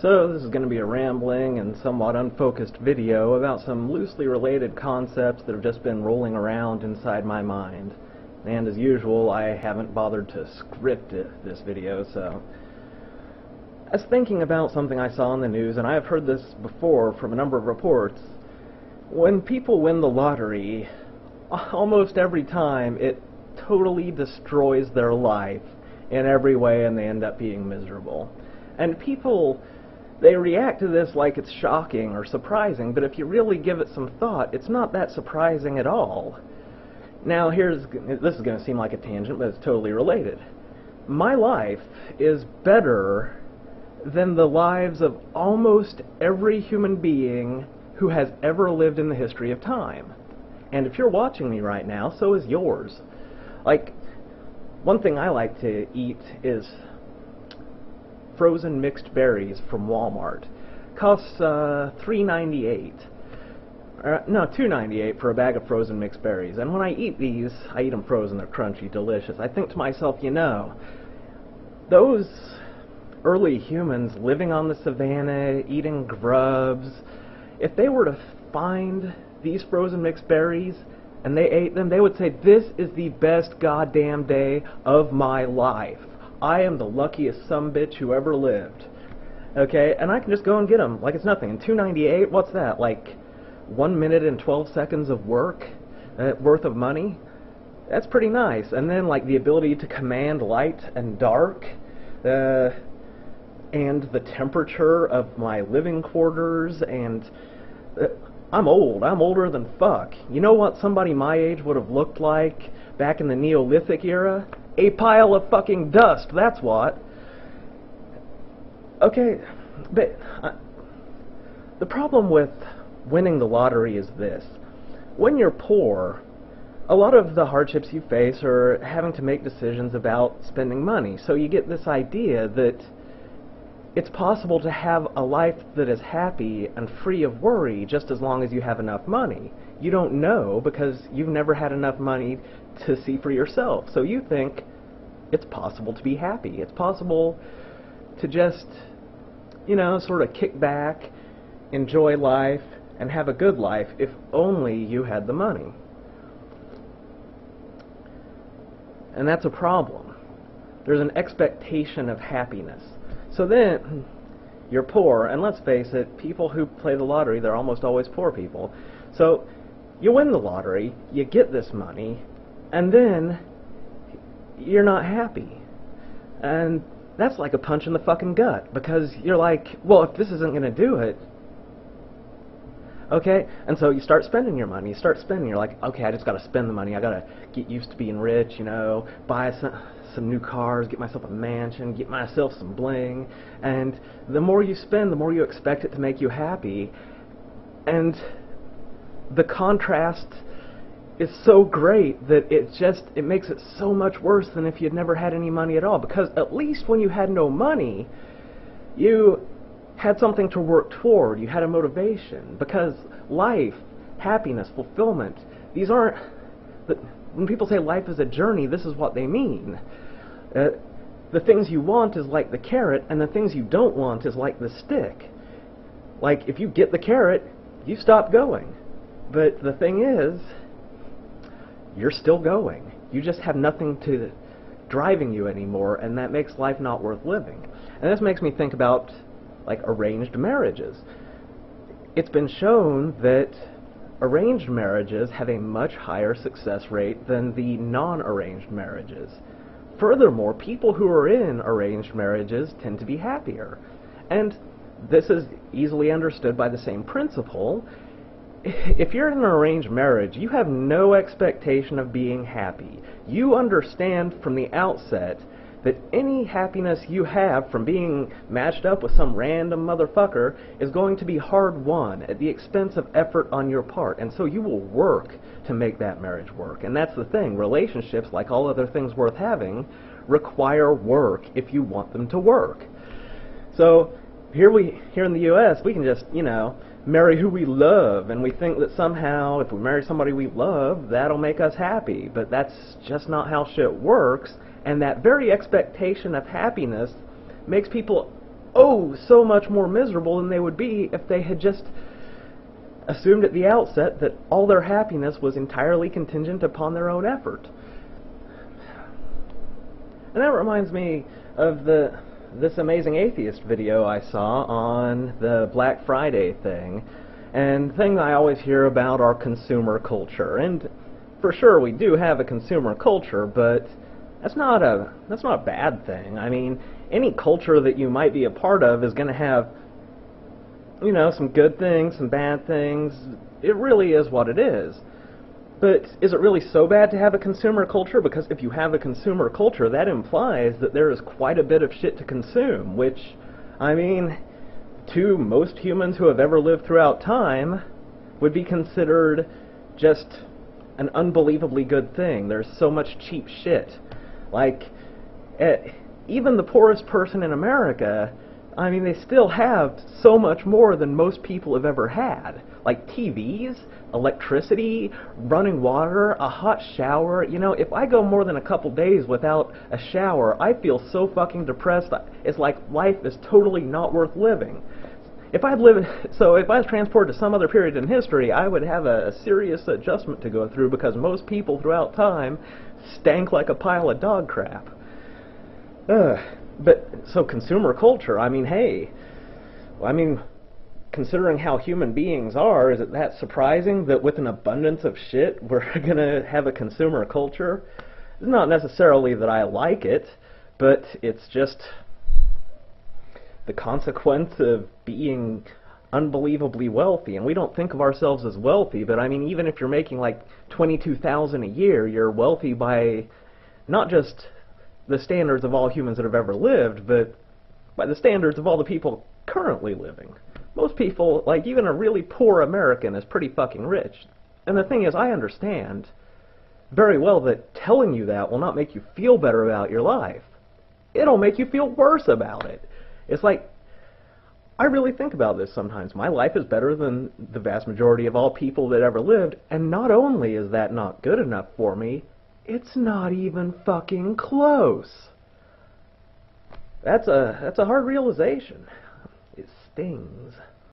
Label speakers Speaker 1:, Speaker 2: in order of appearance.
Speaker 1: So this is going to be a rambling and somewhat unfocused video about some loosely related concepts that have just been rolling around inside my mind. And as usual, I haven't bothered to script this video, so I was thinking about something I saw in the news, and I have heard this before from a number of reports. When people win the lottery, almost every time it totally destroys their life in every way, and they end up being miserable. And people, they react to this like it's shocking or surprising, but if you really give it some thought, it's not that surprising at all. Now this is going to seem like a tangent, but it's totally related. My life is better than the lives of almost every human being who has ever lived in the history of time. And if you're watching me right now, so is yours. Like, one thing I like to eat is frozen mixed berries from Walmart. Costs $3.98. No, $2.98 for a bag of frozen mixed berries. And when I eat these, I eat them frozen. They're crunchy, delicious. I think to myself, you know, those early humans living on the savannah, eating grubs, if they were to find these frozen mixed berries and they ate them, they would say, this is the best goddamn day of my life. I am the luckiest sumbitch who ever lived. Okay, and I can just go and get them like it's nothing. And $2.98, what's that? Like 1 minute and 12 seconds of work worth of money? That's pretty nice. And then like the ability to command light and dark, and the temperature of my living quarters, and I'm old. I'm older than fuck. You know what somebody my age would have looked like back in the Neolithic era? A pile of fucking dust, that's what. Okay, but the problem with winning the lottery is this. When you're poor, a lot of the hardships you face are having to make decisions about spending money. So you get this idea that it's possible to have a life that is happy and free of worry just as long as you have enough money. You don't know because you've never had enough money to see for yourself. So you think it's possible to be happy. It's possible to just, you know, sort of kick back, enjoy life, and have a good life if only you had the money. And that's a problem. There's an expectation of happiness. So then, you're poor, and let's face it, people who play the lottery, they're almost always poor people. So, you win the lottery, you get this money, and then you're not happy. And that's like a punch in the fucking gut, because you're like, well, if this isn't going to do it, okay, and so you start spending your money, you're like, okay, I just got to spend the money, I got to get used to being rich, you know, buy some new cars, get myself a mansion, get myself some bling, and the more you spend, the more you expect it to make you happy, and the contrast is so great that it makes it so much worse than if you'd never had any money at all, because at least when you had no money, you had something to work toward, you had a motivation, because life, happiness, fulfillment, these aren't, when people say life is a journey, this is what they mean. The things you want is like the carrot, and the things you don't want is like the stick. Like, if you get the carrot, you stop going. But the thing is, you're still going. You just have nothing to driving you anymore, and that makes life not worth living. And this makes me think about like arranged marriages. It's been shown that arranged marriages have a much higher success rate than the non-arranged marriages. Furthermore, people who are in arranged marriages tend to be happier. And this is easily understood by the same principle. If you're in an arranged marriage, you have no expectation of being happy. You understand from the outset that any happiness you have from being matched up with some random motherfucker is going to be hard-won at the expense of effort on your part. And so you will work to make that marriage work. And that's the thing. Relationships, like all other things worth having, require work if you want them to work. So here in the U.S., we can just, you know, marry who we love, and we think that somehow if we marry somebody we love, that'll make us happy. But that's just not how shit works. And that very expectation of happiness makes people oh, so much more miserable than they would be if they had just assumed at the outset that all their happiness was entirely contingent upon their own effort. And that reminds me of this Amazing Atheist video I saw on the Black Friday thing. And the thing I always hear about are consumer culture. And for sure we do have a consumer culture, but that's not a bad thing. I mean, any culture that you might be a part of is going to have, you know, some good things, some bad things. It really is what it is. But is it really so bad to have a consumer culture? Because if you have a consumer culture, that implies that there is quite a bit of shit to consume, which, I mean, to most humans who have ever lived throughout time, would be considered just an unbelievably good thing. There's so much cheap shit. Like, even the poorest person in America, I mean, they still have so much more than most people have ever had. Like TVs, electricity, running water, a hot shower. You know, if I go more than a couple days without a shower, I feel so fucking depressed. It's like life is totally not worth living. If I was transported to some other period in history, I would have a serious adjustment to go through, because most people throughout time stank like a pile of dog crap. But, so consumer culture, I mean, hey, considering how human beings are, is it that surprising that with an abundance of shit, we're gonna have a consumer culture? It's not necessarily that I like it, but it's just the consequence of being unbelievably wealthy. And we don't think of ourselves as wealthy, but I mean, even if you're making like $22,000 a year, you're wealthy by not just the standards of all humans that have ever lived, but by the standards of all the people currently living. Most people, like even a really poor American, is pretty fucking rich. And the thing is, I understand very well that telling you that will not make you feel better about your life. It'll make you feel worse about it. It's like, I really think about this sometimes. My life is better than the vast majority of all people that ever lived, and not only is that not good enough for me, it's not even fucking close. That's a hard realization. It stings.